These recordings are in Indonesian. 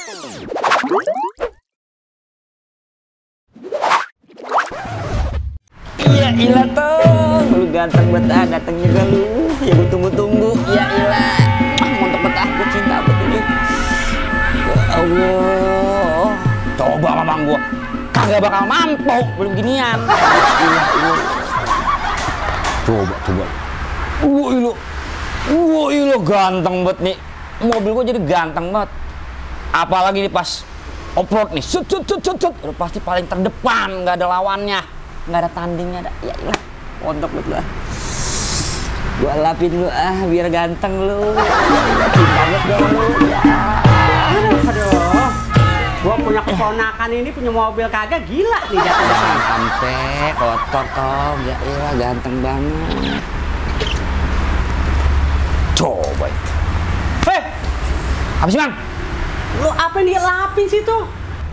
Iya ilah Tong, lu ganteng betah, datang juga lu. Ya gue tunggu-tunggu. Iya ilah, mantep betah, gue cinta betul nih. Ya Allah, coba mamang gue kagak bakal mampu belum ginian. Ilah. Coba. Woi lo ganteng banget nih. Mobil gue jadi ganteng banget. Apalagi nih pas off-road nih, sut. Udah pasti paling terdepan, nggak ada lawannya, nggak ada tandingnya. Ya ilah, mantap banget lah. Gua lapin lu biar ganteng lu. Cinta banget dong lu. Aduh, gua punya keponakan ini punya mobil kagak gila nih jatuh. Sampai kotor Tom, ya ilah ganteng banget. Coba itu. Hei, Apa sih Mang? lu apa yang dilapin situ?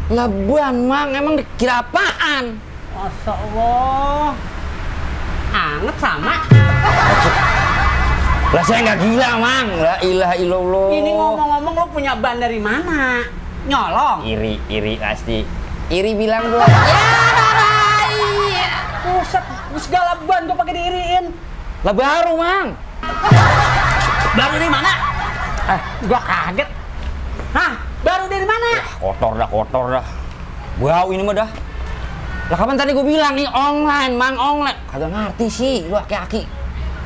Labuan Mang, emang dikira apaan? Masya Allah, anget sama. Lah saya nggak gila Mang, la ilaha illallah. Ini ngomong-ngomong lu punya ban dari mana? Nyolong? Iri pasti. Iri bilang gua. Ya, iya. Buset, segala ban gua pakai diiriin. Lah baru Mang. Baru dari mana? Gua kaget. Hah? Baru dari mana? Kotor dah. Wow, ini mah dah. Lah kapan tadi gue bilang nih online, Mang, online. Kagak ngerti sih, lu aki-aki.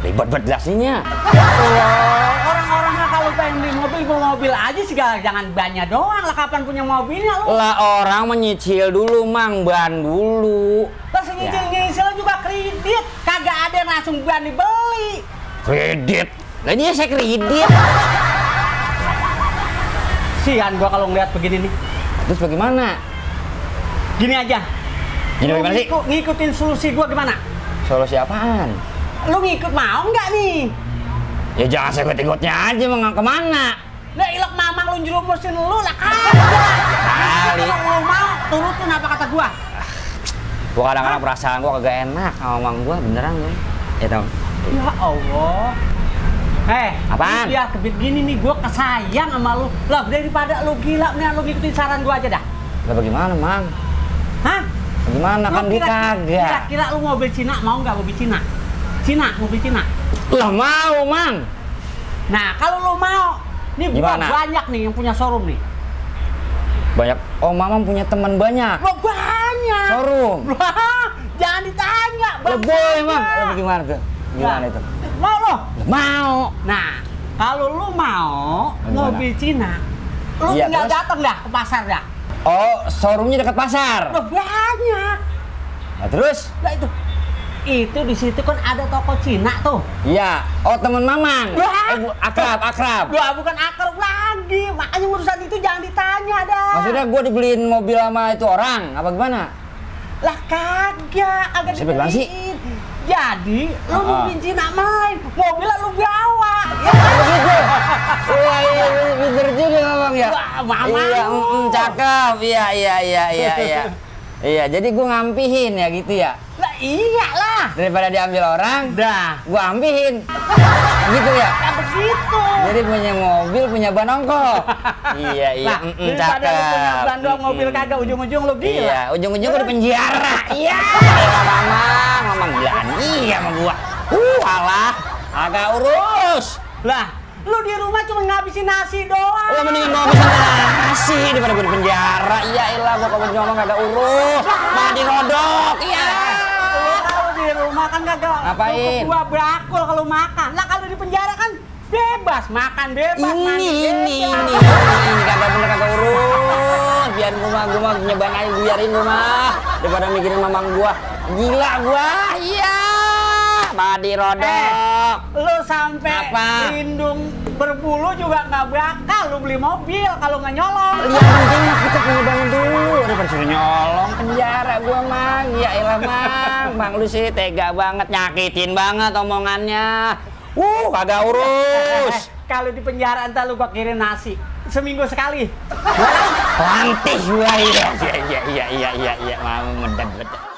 Ribet banget jelasinnya. Ya Allah, orang-orangnya kalau pengen beli mobil, bawa mobil aja sih, jangan banyak doang. Lah kapan punya mobilnya lu? Lah orang menyicil dulu, Mang, ban dulu. Terus nyicil juga kredit. Kagak ada yang langsung ban dibeli. Kredit? Lah ini saya kredit. Sian gua kalau ngeliat begini nih. Terus bagaimana? Gini aja. Gini bagaimana sih? Ngikutin solusi gua gimana? Solusi apaan? Lu ngikut mau nggak nih? Ya jangan saya ikut-ikutnya aja, Mang, kemana? Lah ilok mamang lu jerumusin lu lah kagak. Kali. Kalau lu mau turutin apa kata gua. Gua kadang-kadang perasaan gua kagak enak sama Mang gua, beneran gua. Ya tau. Ya Allah. Apaan? Ya begini nih gua kesayang sama lu. Lah daripada lu gila nih lu ngikutin saran gua aja dah. Lah bagaimana, Mang? Hah? Bagaimana kan dia kagak? Kira-kira lu mobil Cina mau nggak mobil Cina? Mobil Cina. Lah mau, Mang. Nah, kalau lu mau, nih gua banyak nih yang punya showroom nih. Banyak. Oh, Mamang punya teman banyak. Gua banyak. Showroom. Wah, jangan ditanya. Lah boleh, Mang. Lah bagaimana tuh? Gimana itu? Mau lo? Mau. Nah, kalau lu mau mobil Cina, lu iya, tinggal datang dah ke pasar dah. Oh, showroomnya dekat pasar. Loh, banyak. Nah, terus? Nah itu di situ kan ada toko Cina tuh. Iya. Oh, teman Mamang. Akrab. Gua bukan akrab lagi. Makanya urusan itu jangan ditanya dah. Maksudnya gua dibeliin mobil sama itu orang, apa gimana? Lah kagak, agak dibeliin. Jadi, lu nungguin Cina main, mobilnya lu bawa. Ya begitu. Wah, iya, bener juga Mamang ya. Wah, Mamang. Iya, cakep. Iya. Iya, jadi gua ngampihin ya gitu ya. Lah iyalah. Daripada diambil orang, Dah, gua ampihin. Gitu ya. ya begitu. Jadi punya mobil, punya ban ongkos. Iya. Lah, daripada lu punya ban doang mobil kagak ujung-ujung lu gila. Iya, ujung-ujung gua di penjara. Iya. Mamang gilaan. Iya sama gua. Alah, agak urus. Lah, lu di rumah cuma ngabisin nasi doang. Lah mendingan gua habisin nasi daripada gua di penjara. Iya elah, gua kalau ngomong gak ada urus. Malah dirodok. Iya. Kalau di rumah kan kagak. Ngapain? Gua berakul kalau makan. Lah kalau di penjara kan bebas makan bebas. Ini kagak bener kagak urus. Biar gua mah nyeban aja biarin gua mah daripada mikirin mamang gua. Gila gua. Iya. Badi rodok. Lu sampai Apa? lindung berbulu juga nggak bakal lu beli mobil kalau nggak nyolong. Yang penting mah kita punya bangun dulu daripada suruh nyolong penjara gua Mang. Ya elah Mang lu sih tega banget, nyakitin banget omongannya. Kagak urus. Kalau di penjara entar lu gua kirim nasi seminggu sekali. Lantis gua. Iya. Mau medad.